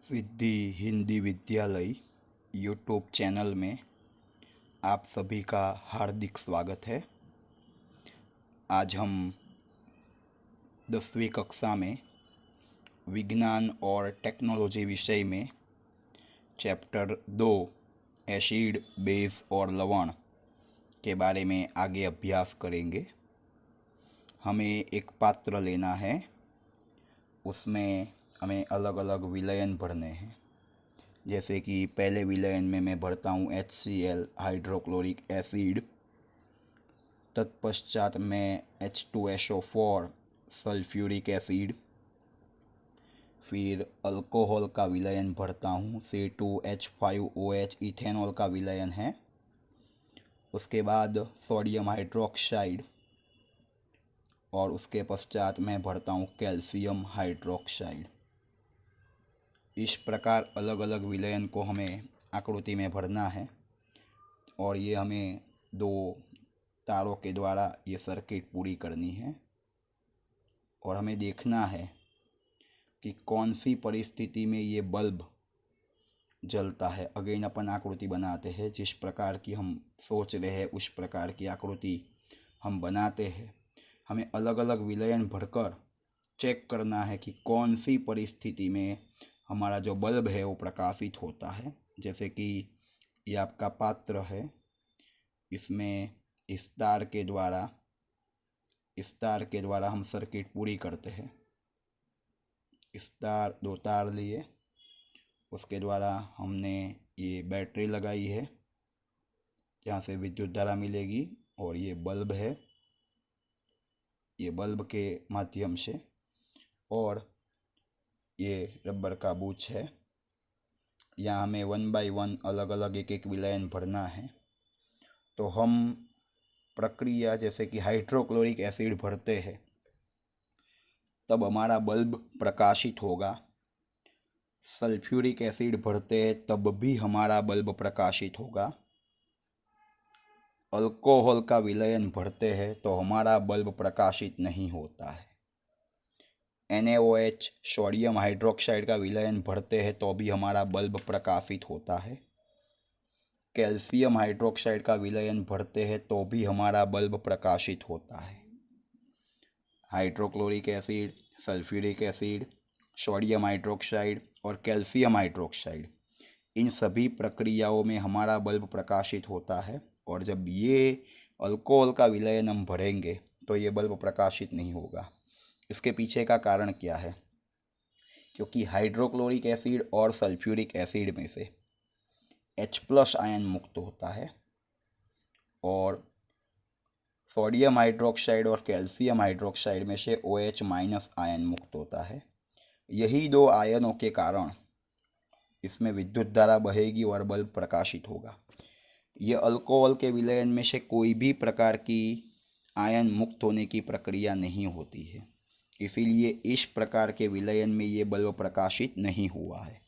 सिद्धि हिंदी विद्यालय YouTube channel में आप सभी का हार्दिक स्वागत है। आज हम 10वीं कक्षा में विज्ञान और टेक्नोलॉजी विषय में चैप्टर 2 एसिड बेस और लवण के बारे में आगे अभ्यास करेंगे। हमें एक पात्र लेना है, उसमें हमें अलग अलग विलयन भरने हैं। जैसे कि पहले विलयन में मैं भरता हूँ HCl हाइड्रोक्लोरिक एसिड, तत्पश्चात मैं H2SO4 सल्फ्यूरिक एसिड, फिर अल्कोहल का विलयन भरता हूँ C2H5OH इथेनॉल का विलयन है। उसके बाद सोडियम हाइड्रोक्साइड और उसके पश्चात मैं भरता हूँ कैल्शियम हाइड्रोक्साइड। इस प्रकार अलग अलग विलयन को हमें आकृति में भरना है और ये हमें 2 तारों के द्वारा ये सर्किट पूरी करनी है। और हमें देखना है कि कौन सी परिस्थिति में ये बल्ब जलता है। अगेन अपन आकृति बनाते हैं, जिस प्रकार की हम सोच रहे हैं उस प्रकार की आकृति हम बनाते हैं। हमें अलग अलग विलयन भरकर चेक करना है कि कौन सी परिस्थिति में हमारा जो बल्ब है वो प्रकाशित होता है। जैसे कि ये आपका पात्र है, इसमें इस तार के द्वारा हम सर्किट पूरी करते हैं। इस तार 2 तार लिए, उसके द्वारा हमने ये बैटरी लगाई है जहाँ से विद्युत धारा मिलेगी, और ये बल्ब है, ये बल्ब के माध्यम से, और ये रबर का बूच है। यहाँ हमें 1 बाय 1 अलग अलग एक एक विलयन भरना है। तो हम प्रक्रिया जैसे कि हाइड्रोक्लोरिक एसिड भरते हैं तब हमारा बल्ब प्रकाशित होगा। सल्फ्यूरिक एसिड भरते हैं तब भी हमारा बल्ब प्रकाशित होगा। अल्कोहल का विलयन भरते हैं तो हमारा बल्ब प्रकाशित नहीं होता है। NaOH सोडियम हाइड्रोक्साइड का विलयन भरते हैं तो भी हमारा बल्ब प्रकाशित होता है। कैल्शियम हाइड्रोक्साइड का विलयन भरते हैं तो भी हमारा बल्ब प्रकाशित होता है। Hydrochloric acid, sulphuric acid, sodium hydroxide और कैल्शियम हाइड्रोक्साइड, इन सभी प्रक्रियाओं में हमारा बल्ब प्रकाशित होता है। और जब ये अल्कोहल का विलयन हम भरेंगे तो ये बल्ब प्रकाशित नहीं होगा। इसके पीछे का कारण क्या है? क्योंकि हाइड्रोक्लोरिक एसिड और सल्फ्यूरिक एसिड में से H+ आयन मुक्त होता है और सोडियम हाइड्रोक्साइड और कैल्शियम हाइड्रोक्साइड में से OH- आयन मुक्त होता है। यही 2 आयनों के कारण इसमें विद्युत धारा बहेगी और बल्ब प्रकाशित होगा। यह अल्कोहल के विलयन में से कोई भी प्रकार की आयन मुक्त होने की प्रक्रिया नहीं होती है, इसीलिए इस प्रकार के विलयन में ये बल्ब प्रकाशित नहीं हुआ है।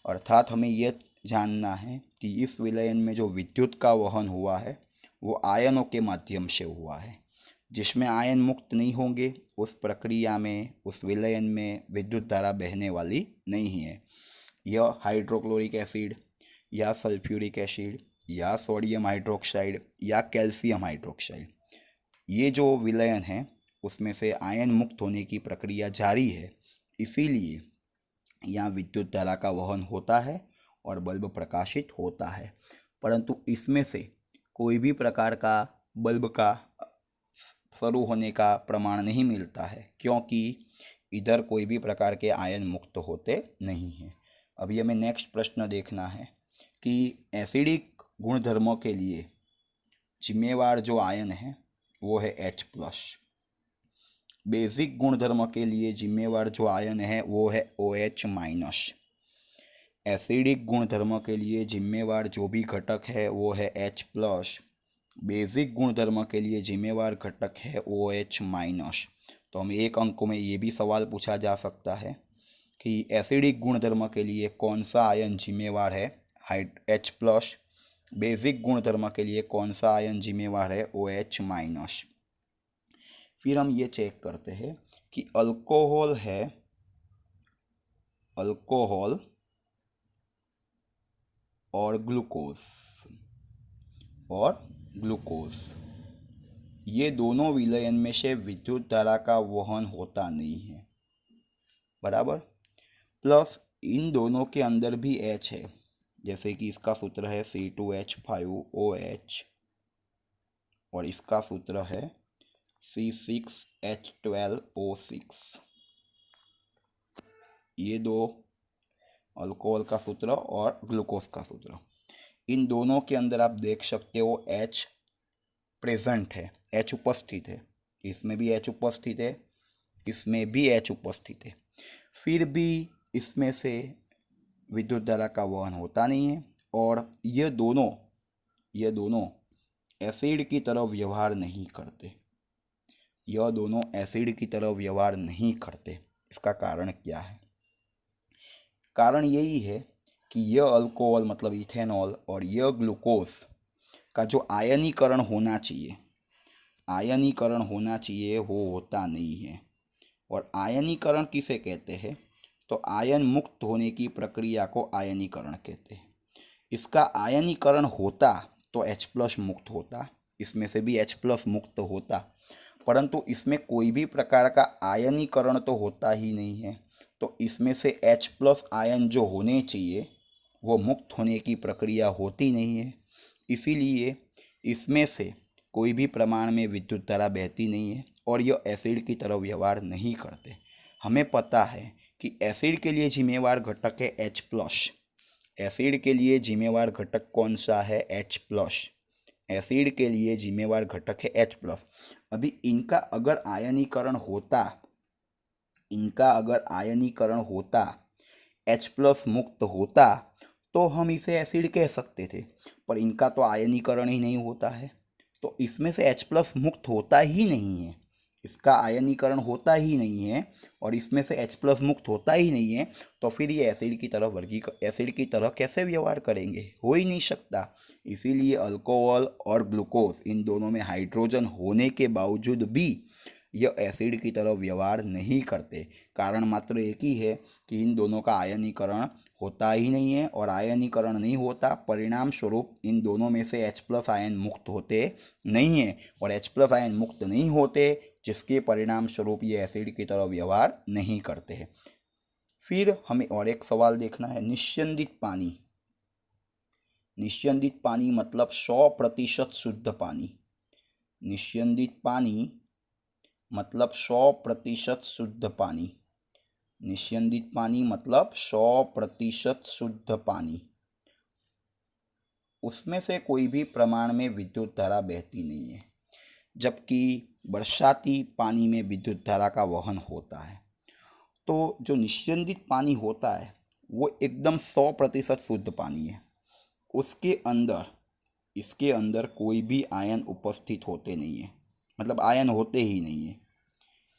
अर्थात हमें यह जानना है कि इस विलयन में जो विद्युत का वहन हुआ है वो आयनों के माध्यम से हुआ है। जिसमें आयन मुक्त नहीं होंगे उस प्रक्रिया में, उस विलयन में विद्युत धारा बहने वाली नहीं है। यह हाइड्रोक्लोरिक एसिड या सल्फ्यूरिक एसिड या सोडियम हाइड्रोक्साइड या कैल्शियम हाइड्रोक्साइड, ये जो विलयन है उसमें से आयन मुक्त होने की प्रक्रिया जारी है, इसीलिए यहाँ विद्युत धारा का वहन होता है और बल्ब प्रकाशित होता है। परंतु इसमें से कोई भी प्रकार का बल्ब का शुरू होने का प्रमाण नहीं मिलता है, क्योंकि इधर कोई भी प्रकार के आयन मुक्त होते नहीं हैं। अभी हमें नेक्स्ट प्रश्न देखना है कि एसिडिक गुणधर्मों के लिए जिम्मेवार जो आयन है वो है H+। बेसिक गुणधर्म के लिए जिम्मेवार जो आयन है वो है OH-। एसिडिक गुणधर्म के लिए जिम्मेवार जो भी घटक है वो है H+। बेसिक गुणधर्म के लिए जिम्मेवार घटक है OH-। तो हमें एक अंक में ये भी सवाल पूछा जा सकता है कि एसिडिक गुणधर्म के लिए कौन सा आयन जिम्मेवार है, H+। बेसिक गुणधर्म के लिए कौन सा आयन जिम्मेवार है, OH-। फिर हम ये चेक करते हैं कि अल्कोहल है, अल्कोहल और ग्लूकोज ये दोनों विलयन में से विद्युत धारा का वहन होता नहीं है, बराबर। प्लस इन दोनों के अंदर भी H है, जैसे कि इसका सूत्र है C2H5OH और इसका सूत्र है C6H12O6। ये दो अल्कोहल का सूत्र और ग्लूकोज का सूत्र, इन दोनों के अंदर आप देख सकते हो H प्रेजेंट है, H उपस्थित है, इसमें भी H उपस्थित है, इसमें भी H उपस्थित है, फिर भी इसमें से विद्युत धारा का वहन होता नहीं है और ये दोनों एसिड की तरह व्यवहार नहीं करते, यह दोनों एसिड की तरह व्यवहार नहीं करते। इसका कारण क्या है? कारण यही है कि यह अल्कोहल मतलब इथेनॉल और यह ग्लूकोज का जो आयनीकरण होना चाहिए वो होता नहीं है। और आयनीकरण किसे कहते हैं? तो आयन मुक्त होने की प्रक्रिया को आयनीकरण कहते हैं। इसका आयनीकरण होता तो H+ मुक्त होता, इसमें से भी H+ मुक्त होता, परंतु इसमें कोई भी प्रकार का आयनीकरण तो होता ही नहीं है, तो इसमें से H+ आयन जो होने चाहिए वो मुक्त होने की प्रक्रिया होती नहीं है, इसीलिए इसमें से कोई भी प्रमाण में विद्युत धारा बहती नहीं है और यह एसिड की तरह व्यवहार नहीं करते। हमें पता है कि एसिड के लिए जिम्मेवार घटक है H+। एसिड के लिए जिम्मेवार घटक कौन सा है? H+। एसिड के लिए जिम्मेवार घटक है H+। अभी इनका अगर आयनीकरण होता, H+ मुक्त होता तो हम इसे एसिड कह सकते थे, पर इनका तो आयनीकरण ही नहीं होता है, तो इसमें से H+ मुक्त होता ही नहीं है, इसका आयनीकरण होता ही नहीं है और इसमें से H+ मुक्त होता ही नहीं है, तो फिर ये एसिड की तरह कैसे व्यवहार करेंगे? हो ही नहीं सकता। इसीलिए अल्कोहल और ग्लूकोज इन दोनों में हाइड्रोजन होने के बावजूद भी यह एसिड की तरह व्यवहार नहीं करते। कारण मात्र एक ही है कि इन दोनों का आयनीकरण होता ही नहीं है और आयनीकरण नहीं होता, परिणाम स्वरूप इन दोनों में से H+ आयन मुक्त होते नहीं है और H+ आयन मुक्त नहीं होते, जिसके परिणाम स्वरूप ये एसिड की तरह व्यवहार नहीं करते हैं। फिर हमें और एक सवाल देखना है, निस्यंदित पानी मतलब 100% शुद्ध पानी। निस्यंदित पानी मतलब 100% शुद्ध पानी। निस्यंदित पानी मतलब 100% शुद्ध पानी, उसमें से कोई भी प्रमाण में विद्युत धारा बहती नहीं है, जबकि बरसाती पानी में विद्युत धारा का वहन होता है। तो जो निस्यंदित पानी होता है वो एकदम 100% शुद्ध पानी है, इसके अंदर कोई भी आयन उपस्थित होते नहीं है, मतलब आयन होते ही नहीं है।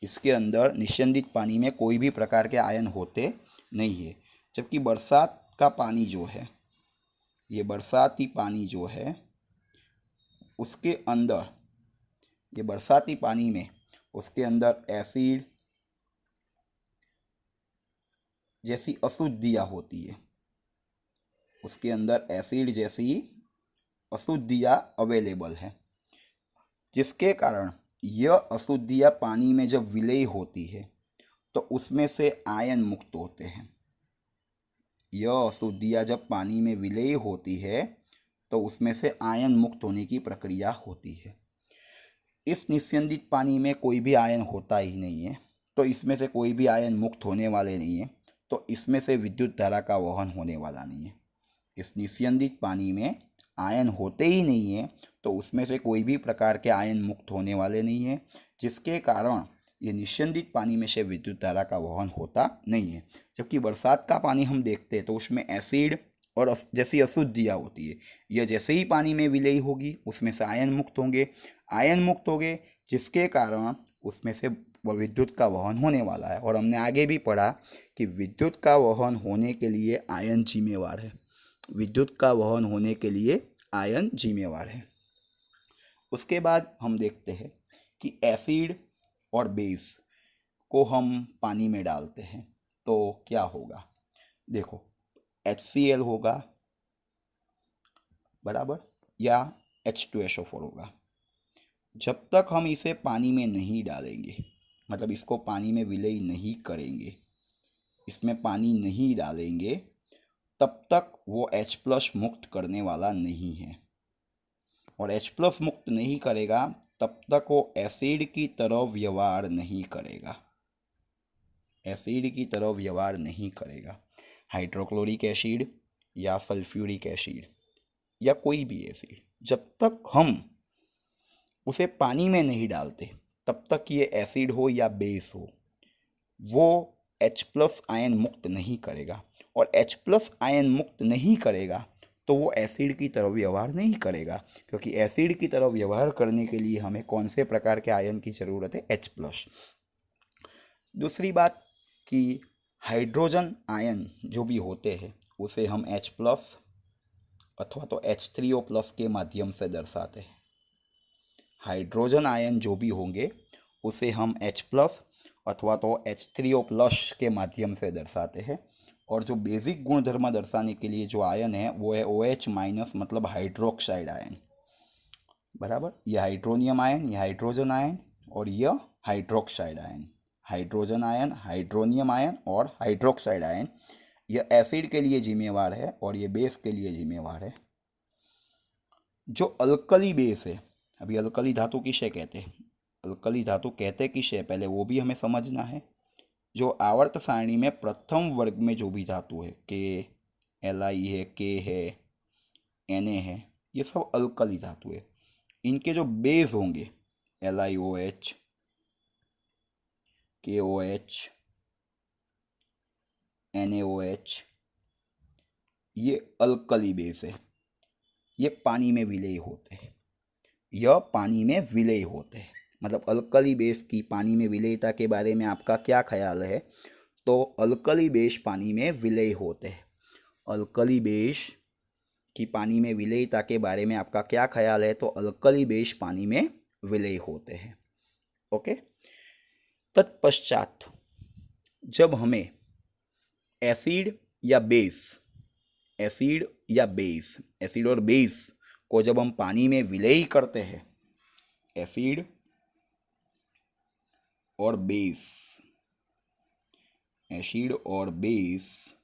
इसके अंदर निस्यंदित पानी में कोई भी प्रकार के आयन होते नहीं है, जबकि बरसात का पानी जो है, ये बरसाती पानी जो है उसके अंदर, ये बरसाती पानी में उसके अंदर एसिड जैसी अशुद्धियाँ होती है, उसके अंदर एसिड जैसी अशुद्धियाँ अवेलेबल है, जिसके कारण यह अशुद्धियाँ पानी में जब विलय होती है तो उसमें से आयन मुक्त होते हैं। यह अशुद्धियाँ जब पानी में विलय होती है तो उसमें से आयन मुक्त होने की प्रक्रिया होती है। इस निस्यंदित पानी में कोई भी आयन होता ही नहीं है, तो इसमें से कोई भी आयन मुक्त होने वाले नहीं है, तो इसमें से विद्युत धारा का वहन होने वाला नहीं है। इस निस्यंदित पानी में आयन होते ही नहीं है, तो उसमें से कोई भी प्रकार के आयन मुक्त होने वाले नहीं है, जिसके कारण ये निस्यंदित पानी में से विद्युत धारा का वहन होता नहीं है। जबकि बरसात का पानी हम देखते हैं तो उसमें एसिड और जैसी अशुद्धियाँ होती है, यह जैसे ही पानी में विलय होगी उसमें से आयन मुक्त होंगे, जिसके कारण उसमें से विद्युत का वहन होने वाला है। और हमने आगे भी पढ़ा कि विद्युत का वहन होने के लिए आयन जिम्मेवार है, विद्युत का वहन होने के लिए आयन जिम्मेवार है। उसके बाद हम देखते हैं कि एसिड और बेस को हम पानी में डालते हैं तो क्या होगा। देखो HCl होगा, बराबर, या H2SO4 होगा। जब तक हम इसे पानी में नहीं डालेंगे, मतलब इसको पानी में विलय नहीं करेंगे, इसमें पानी नहीं डालेंगे, तब तक वो H+ मुक्त करने वाला नहीं है। और H+ मुक्त नहीं करेगा तब तक वो एसिड की तरह व्यवहार नहीं करेगा, एसिड की तरह व्यवहार नहीं करेगा। हाइड्रोक्लोरिक एसिड या सल्फ्यूरिक एसिड या कोई भी एसिड, जब तक हम उसे पानी में नहीं डालते तब तक ये एसिड हो या बेस हो, वो H+ आयन मुक्त नहीं करेगा। और H+ आयन मुक्त नहीं करेगा तो वो एसिड की तरह व्यवहार नहीं करेगा, क्योंकि एसिड की तरह व्यवहार करने के लिए हमें कौन से प्रकार के आयन की ज़रूरत है? H+। दूसरी बात कि हाइड्रोजन आयन जो भी होते हैं उसे हम H+ अथवा तो H3O+ के माध्यम से दर्शाते हैं। हाइड्रोजन आयन जो भी होंगे उसे हम H+ अथवा तो H3O+ के माध्यम से दर्शाते हैं। और जो बेसिक गुणधर्म दर्शाने के लिए जो आयन है वो है OH-, मतलब हाइड्रोक्साइड आयन, बराबर। यह हाइड्रोनियम आयन, यह हाइड्रोजन आयन और यह hydroxide ion. Hydrogen ion, hydronium ion और हाइड्रोक्साइड आयन, यह एसिड के लिए जिम्मेवार है और ये बेस के लिए जिम्मेवार है। जो अल्कली बेस है, अभी अल्कली धातु किसे कहते हैं, अल्कली धातु कहते किसे, पहले वो भी हमें समझना है। जो आवर्त सारणी में प्रथम वर्ग में जो भी धातु है, Li है, K है, Na है, ये सब अल्कली धातु है। इनके जो बेस होंगे LiOH, KOH, NaOH, ये अल्कली बेस है, ये पानी में विलय होते हैं, यह पानी में विलय होते हैं। मतलब अल्कली बेस की पानी में विलयता के बारे में आपका क्या ख्याल है? तो अल्कली बेस पानी में विलय होते हैं। अल्कली बेस की पानी में विलयता के बारे में आपका क्या ख्याल है? तो अल्कली बेस पानी में विलय होते हैं। ओके। तत्पश्चात जब हमें एसिड या बेस, एसिड या बेस, एसिड और बेस को जब हम पानी में विलय करते हैं, एसिड और बेस, एसिड और बेस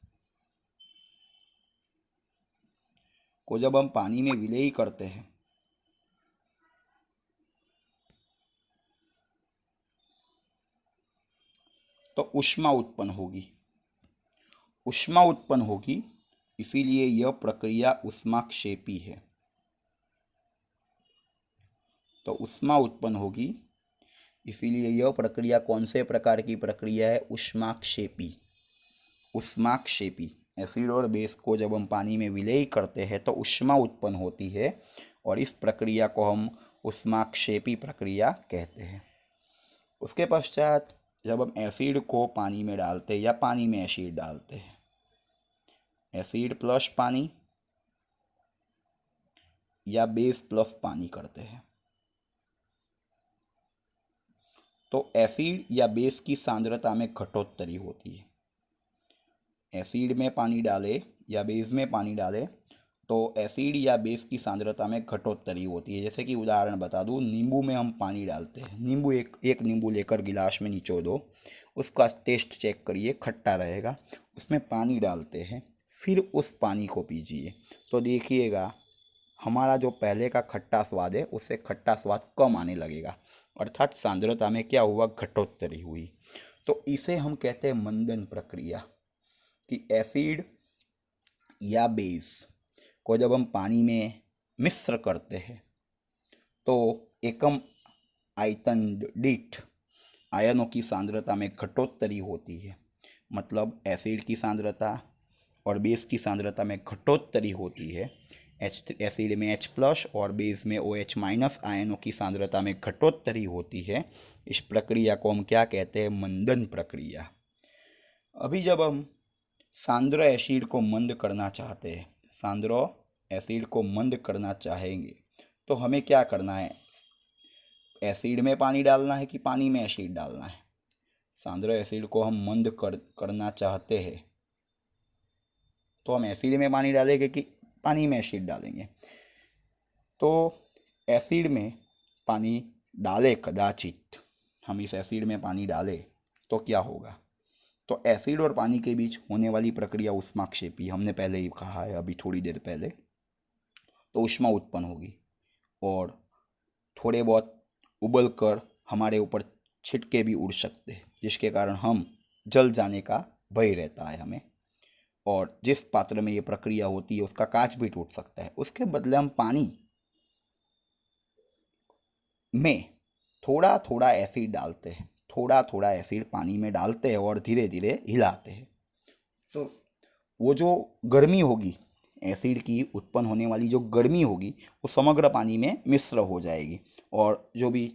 को जब हम पानी में विलय करते हैं तो ऊष्मा उत्पन्न होगी, ऊष्मा उत्पन्न होगी, इसीलिए यह प्रक्रिया ऊष्माक्षेपी है। तो ऊष्मा उत्पन्न होगी, इसीलिए यह प्रक्रिया कौन से प्रकार की प्रक्रिया है? ऊष्माक्षेपी। ऊष्माक्षेपी, एसिड और बेस को जब हम पानी में विलय करते हैं तो ऊष्मा उत्पन्न होती है और इस प्रक्रिया को हम ऊष्माक्षेपी प्रक्रिया कहते हैं। उसके पश्चात जब हम एसिड को पानी में डालते हैं या पानी में एसिड डालते हैं, एसिड प्लस पानी या बेस प्लस पानी करते हैं, तो एसिड या बेस की सांद्रता में घटोत्तरी होती है। एसिड में पानी डाले या बेस में पानी डाले तो एसिड या बेस की सांद्रता में घटोत्तरी होती है। जैसे कि उदाहरण बता दूं, नींबू में हम पानी डालते हैं, नींबू एक नींबू लेकर गिलास में निचोड़ दो, उसका टेस्ट चेक करिए, खट्टा रहेगा। उसमें पानी डालते हैं, फिर उस पानी को पीजिए तो देखिएगा हमारा जो पहले का खट्टा स्वाद है उससे खट्टा स्वाद कम आने लगेगा, अर्थात सांद्रता में क्या हुआ? घटोत्तरी हुई। तो इसे हम कहते हैं मंदन प्रक्रिया, कि एसिड या बेस को जब हम पानी में मिश्र करते हैं तो एकम आयतन दीठ आयनों की सांद्रता में घटोत्तरी होती है। मतलब एसिड की सांद्रता और बेस की सांद्रता में घटोत्तरी होती है। एसिड में H+ और बेस में OH- आयनों की सांद्रता में घटोत्तरी होती है। इस प्रक्रिया को हम क्या कहते हैं? मंदन प्रक्रिया। अभी जब हम सांद्र एसिड को मंद करना चाहते हैं, सांद्र एसिड को मंद करना चाहेंगे तो हमें क्या करना है? एसिड में पानी डालना है कि पानी में एसिड डालना है? सांद्र एसिड को हम मंद करना चाहते हैं तो हम एसिड में पानी डालेंगे कि पानी में एसिड डालेंगे? तो एसिड में पानी डालें, कदाचित हम इस एसिड में पानी डालें तो क्या होगा? तो एसिड और पानी के बीच होने वाली प्रक्रिया ऊष्माक्षेपी, हमने पहले ही कहा है अभी थोड़ी देर पहले। तो ऊष्मा उत्पन्न होगी और थोड़े बहुत उबल कर हमारे ऊपर छिटके भी उड़ सकते हैं, जिसके कारण हम जल जाने का भय रहता है हमें। और जिस पात्र में ये प्रक्रिया होती है उसका कांच भी टूट सकता है। उसके बदले हम पानी में थोड़ा थोड़ा एसिड डालते हैं, थोड़ा थोड़ा एसिड पानी में डालते हैं और धीरे धीरे हिलाते हैं। तो वो जो गर्मी होगी, एसिड की उत्पन्न होने वाली जो गर्मी होगी, वो समग्र पानी में मिश्र हो जाएगी और जो भी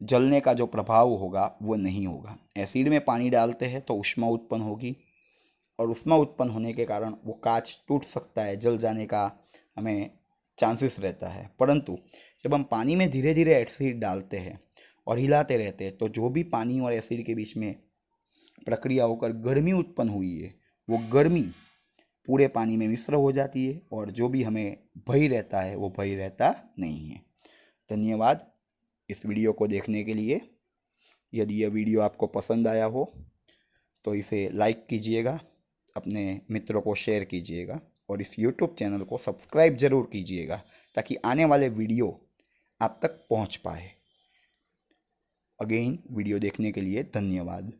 जलने का जो प्रभाव होगा वो नहीं होगा। एसिड में पानी डालते हैं तो ऊष्मा उत्पन्न होगी और ऊष्मा उत्पन्न होने के कारण वो कांच टूट सकता है, जल जाने का हमें चांसेस रहता है। परंतु जब हम पानी में धीरे धीरे एसिड डालते हैं और हिलाते रहते हैं तो जो भी पानी और एसिड के बीच में प्रक्रिया होकर गर्मी उत्पन्न हुई है, वो गर्मी पूरे पानी में मिश्र हो जाती है और जो भी हमें भय रहता है वो भय रहता नहीं है। धन्यवाद इस वीडियो को देखने के लिए। यदि यह वीडियो आपको पसंद आया हो तो इसे लाइक कीजिएगा, अपने मित्रों को शेयर कीजिएगा और इस YouTube चैनल को सब्सक्राइब ज़रूर कीजिएगा ताकि आने वाले वीडियो आप तक पहुंच पाए। अगेन वीडियो देखने के लिए धन्यवाद।